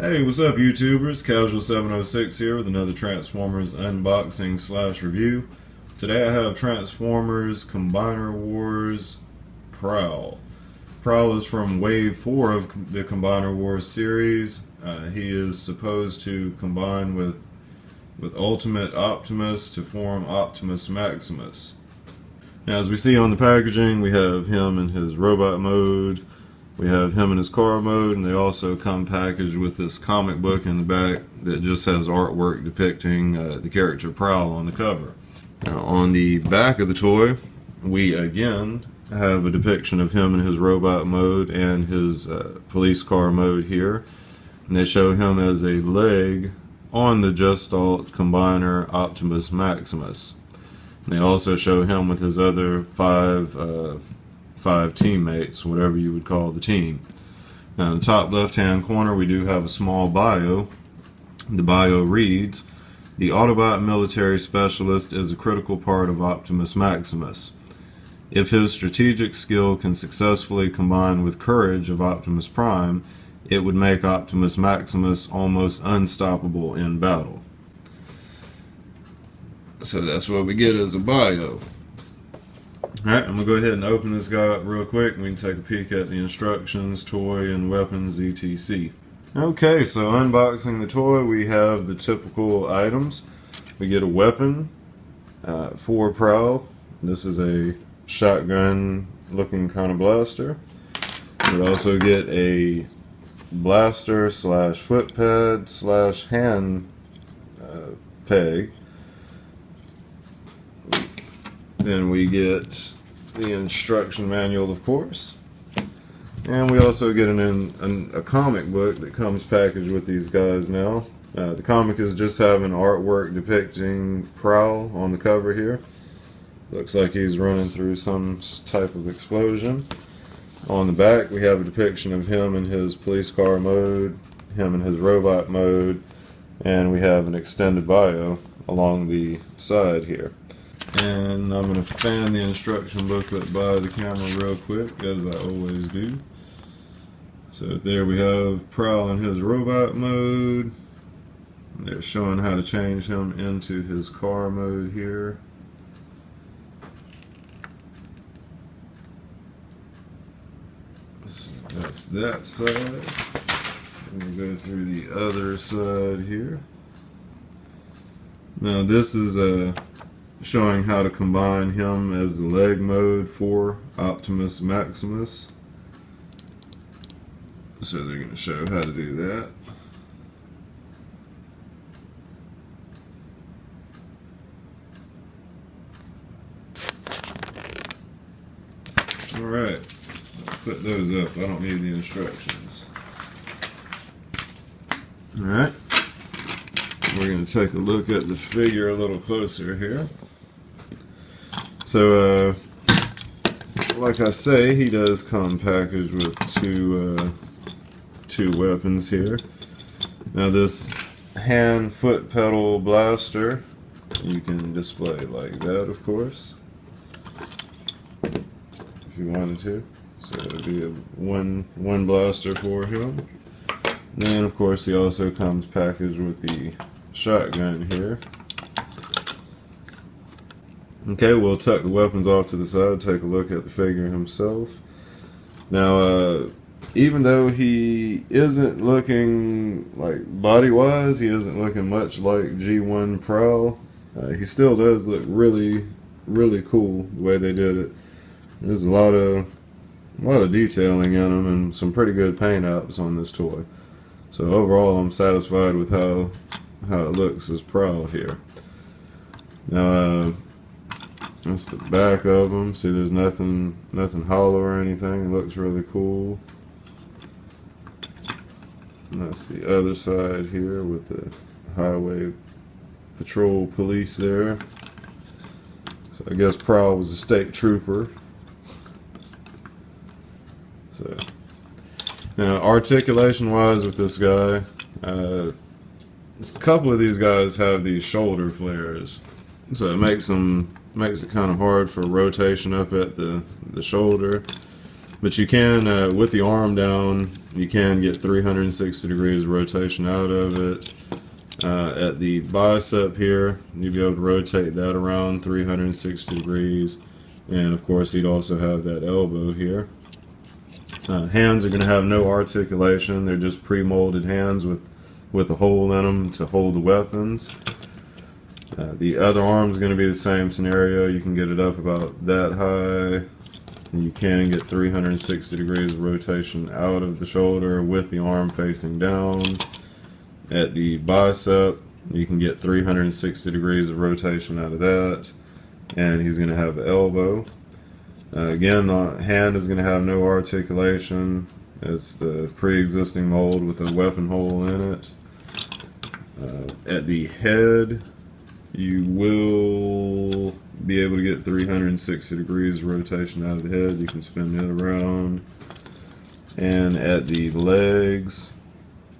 Hey, what's up YouTubers? Casual706 here with another Transformers unboxing slash review. Today I have Transformers Combiner Wars Prowl. Prowl is from Wave 4 of the Combiner Wars series. He is supposed to combine with Ultimate Optimus to form Optimus Maximus. Now, as we see on the packaging, we have him in his robot mode. We have him in his car mode, and they also come packaged with this comic book in the back that just has artwork depicting the character Prowl on the cover. Now, on the back of the toy, we again have a depiction of him in his robot mode and his police car mode here. And they show him as a leg on the Gestalt Combiner Optimus Maximus. And they also show him with his other five teammates, whatever you would call the team. Now in the top left hand corner we do have a small bio. The bio reads, "The Autobot military specialist is a critical part of Optimus Maximus. If his strategic skill can successfully combine with courage of Optimus Prime, it would make Optimus Maximus almost unstoppable in battle." So that's what we get as a bio. Alright, I'm going to go ahead and open this guy up real quick and we can take a peek at the instructions, toy, and weapons, etc. Okay, so unboxing the toy, we have the typical items. We get a weapon for Prowl. This is a shotgun looking kind of blaster. We also get a blaster slash foot pad slash hand peg. Then we get the instruction manual, of course, and we also get a comic book that comes packaged with these guys now. The comic is just having artwork depicting Prowl on the cover here. Looks like he's running through some type of explosion. On the back we have a depiction of him in his police car mode, him in his robot mode, and we have an extended bio along the side here. And I'm going to fan the instruction booklet by the camera real quick, as I always do. So there we have Prowl in his robot mode. They're showing how to change him into his car mode here. So that's that side. We'll go through the other side here. Now this is showing how to combine him as the leg mode for Optimus Maximus. So they're going to show how to do that. Alright, put those up. I don't need the instructions. Alright, we're going to take a look at the figure a little closer here. So, like I say, he does come packaged with two weapons here. Now this hand foot pedal blaster, you can display like that, of course, if you wanted to. So it would be one blaster for him. And then, of course, he also comes packaged with the shotgun here. Okay, we'll tuck the weapons off to the side, take a look at the figure himself. Now, even though he isn't looking, like, body-wise, he isn't looking much like G1 Prowl, he still does look really, really cool the way they did it. There's a lot of detailing in him and some pretty good paint apps on this toy. So overall, I'm satisfied with how it looks as Prowl here. Now, that's the back of them. See, there's nothing hollow or anything. It looks really cool. And that's the other side here with the highway patrol police there. So I guess Prowl was a state trooper. So now, articulation wise with this guy, a couple of these guys have these shoulder flares, so it makes it kind of hard for rotation up at the shoulder. But you can, with the arm down, you can get 360 degrees of rotation out of it. At the bicep here, you'll be able to rotate that around 360 degrees. And of course, you'd also have that elbow here. Hands are going to have no articulation. They're just pre-molded hands with a hole in them to hold the weapons. The other arm is going to be the same scenario. You can get it up about that high. You can get 360 degrees of rotation out of the shoulder with the arm facing down. At the bicep, you can get 360 degrees of rotation out of that. And he's going to have an elbow. Again, the hand is going to have no articulation. It's the pre-existing mold with a weapon hole in it. At the head, you will be able to get 360 degrees of rotation out of the head. You can spin it around. And at the legs,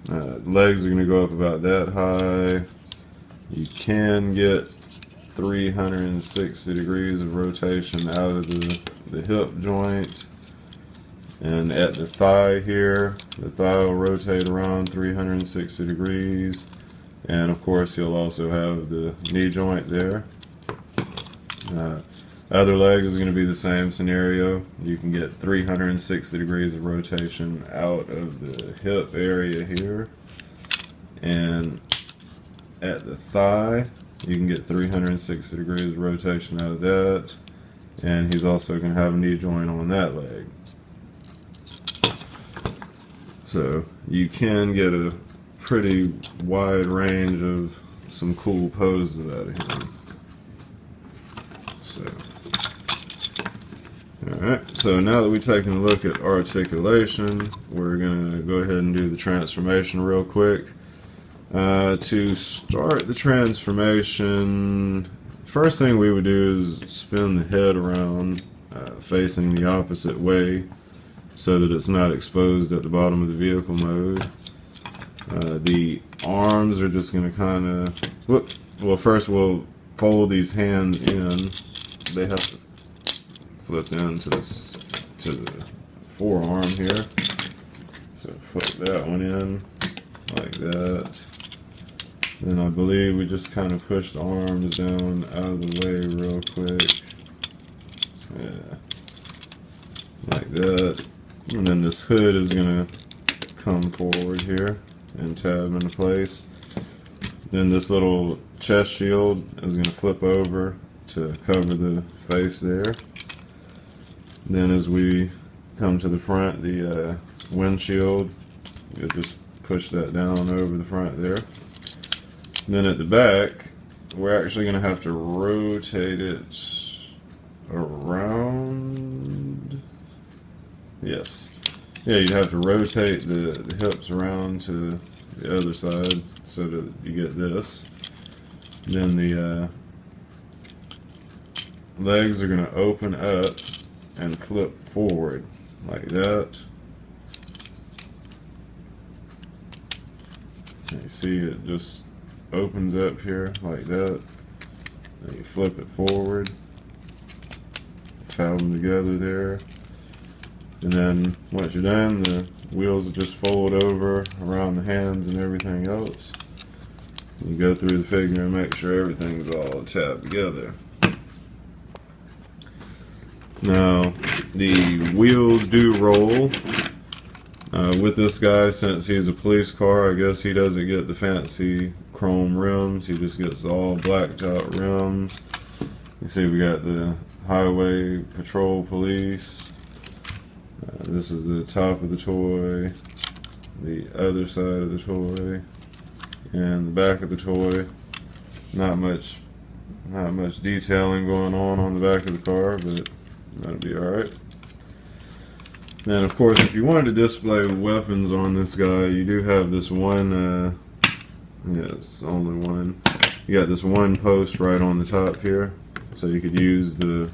legs are going to go up about that high. You can get 360 degrees of rotation out of the hip joint. And at the thigh here, the thigh will rotate around 360 degrees. And of course, you'll also have the knee joint there. Other leg is going to be the same scenario. You can get 360 degrees of rotation out of the hip area here. And at the thigh, you can get 360 degrees of rotation out of that. And he's also going to have a knee joint on that leg. So you can get a pretty wide range of some cool poses out of him. So, alright, so now that we've taken a look at articulation, we're going to go ahead and do the transformation real quick. To start the transformation, first thing we would do is spin the head around facing the opposite way so that it's not exposed at the bottom of the vehicle mode. The arms are just going to kind of, well, first we'll fold these hands in. They have to flip into the forearm here. So flip that one in like that. Then I believe we just kind of push the arms down out of the way real quick. Yeah, like that. And then this hood is going to come forward here and tab into place. Then this little chest shield is going to flip over to cover the face there. Then as we come to the front, the windshield, you'll just push that down over the front there. Then at the back, we're actually going to have to rotate it around. Yes. Yeah, you have to rotate the hips around to the other side so that you get this. Then the legs are going to open up and flip forward like that. And you see it just opens up here like that. Then you flip it forward, tab them together there. And then once you're done, the wheels will just fold over around the hands and everything else. You go through the figure and make sure everything's all tabbed together. Now, the wheels do roll. With this guy, since he's a police car, I guess he doesn't get the fancy chrome rims. He just gets all blacked out rims. You see we got the highway patrol police. This is the top of the toy, the other side of the toy, and the back of the toy. Not much detailing going on the back of the car, but that'll be alright. Then, of course, if you wanted to display weapons on this guy, you do have this one, yeah, it's only one. You got this one post right on the top here, so you could use the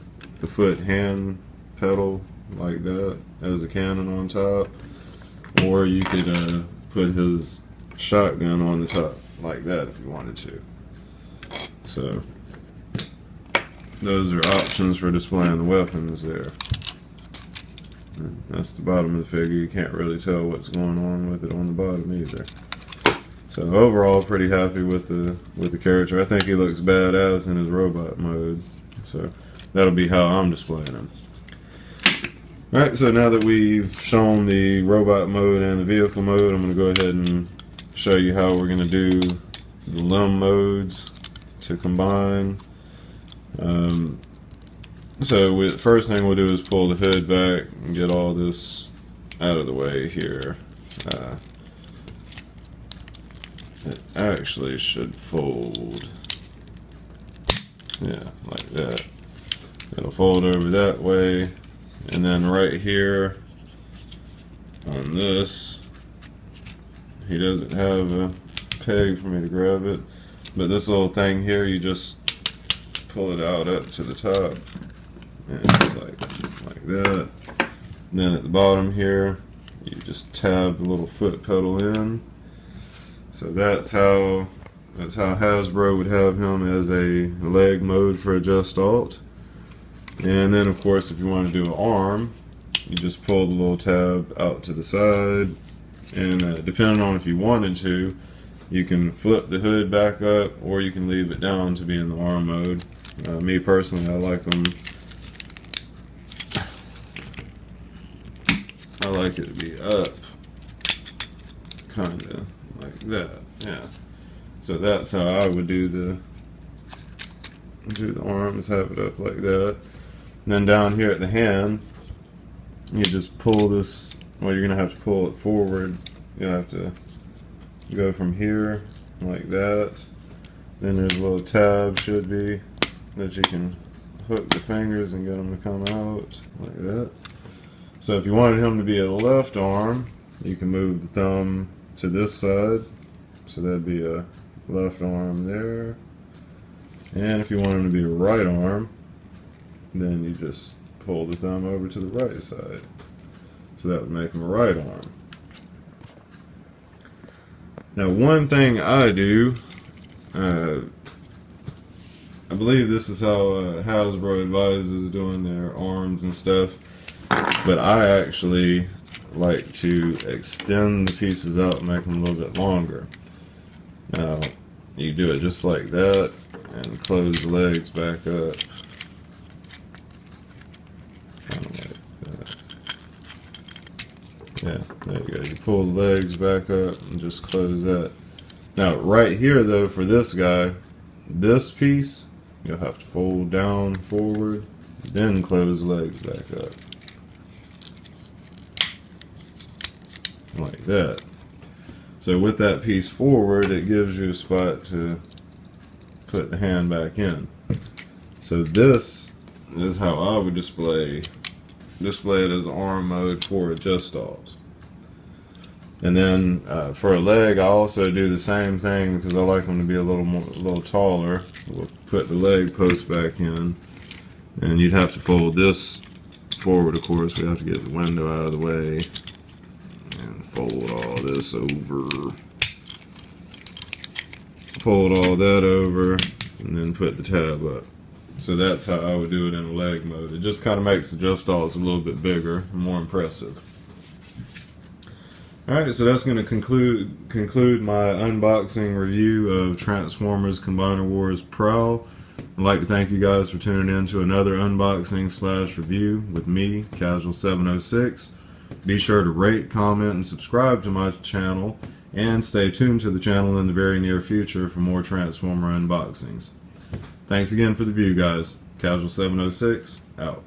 foot hand pedal like that as a cannon on top, or you could put his shotgun on the top like that if you wanted to. So those are options for displaying the weapons there. That's the bottom of the figure. You can't really tell what's going on with it on the bottom either. So overall, pretty happy with the character. I think he looks badass in his robot mode. So that'll be how I'm displaying him. Alright, so now that we've shown the robot mode and the vehicle mode, I'm going to go ahead and show you how we're going to do the limb modes to combine. So first thing we'll do is pull the hood back and get all this out of the way here. It actually should fold, yeah, like that. It'll fold over that way, and then right here on this, he doesn't have a peg for me to grab it, but this little thing here, you just pull it out up to the top, and it's like that. And then at the bottom here, you just tab the little foot pedal in. So that's how Hasbro would have him, as a leg mode for adjust alt. And then of course, if you want to do an arm, you just pull the little tab out to the side, and depending on if you wanted to, you can flip the hood back up, or you can leave it down to be in the arm mode. Me personally, I like it to be up, kinda like that, yeah. So that's how I would do the arms, have it up like that. And then down here at the hand, you just pull this, well, you're gonna have to pull it forward. You have to go from here like that. Then there's a little tab, should be, that you can hook the fingers and get them to come out like that. So if you wanted him to be a left arm, you can move the thumb to this side, so that'd be a left arm there. And if you want him to be a right arm, then you just pull the thumb over to the right side, so that would make him a right arm. Now, one thing I do, I believe this is how Hasbro advises doing their arms and stuff, but I actually like to extend the pieces out and make them a little bit longer. Now, you do it just like that and close the legs back up. Kind of like that. Yeah, there you go. You pull the legs back up and just close that. Now, right here though, for this guy, this piece, you'll have to fold down forward, then close the legs back up. Like that. So with that piece forward, it gives you a spot to put the hand back in. So this is how I would display it as arm mode for adjust alts. And then for a leg, I also do the same thing because I like them to be a little taller. We'll put the leg post back in, and you'd have to fold this forward. Of course, we have to get the window out of the way. Fold all this over, fold all that over, and then put the tab up. So that's how I would do it in a leg mode. It just kind of makes the adjust alts a little bit bigger and more impressive. Alright, so that's going to conclude my unboxing review of Transformers Combiner Wars Prowl. I'd like to thank you guys for tuning in to another unboxing / review with me, Casual706. Be sure to rate, comment, and subscribe to my channel, and stay tuned to the channel in the very near future for more Transformer unboxings. Thanks again for the view, guys. Casual706, out.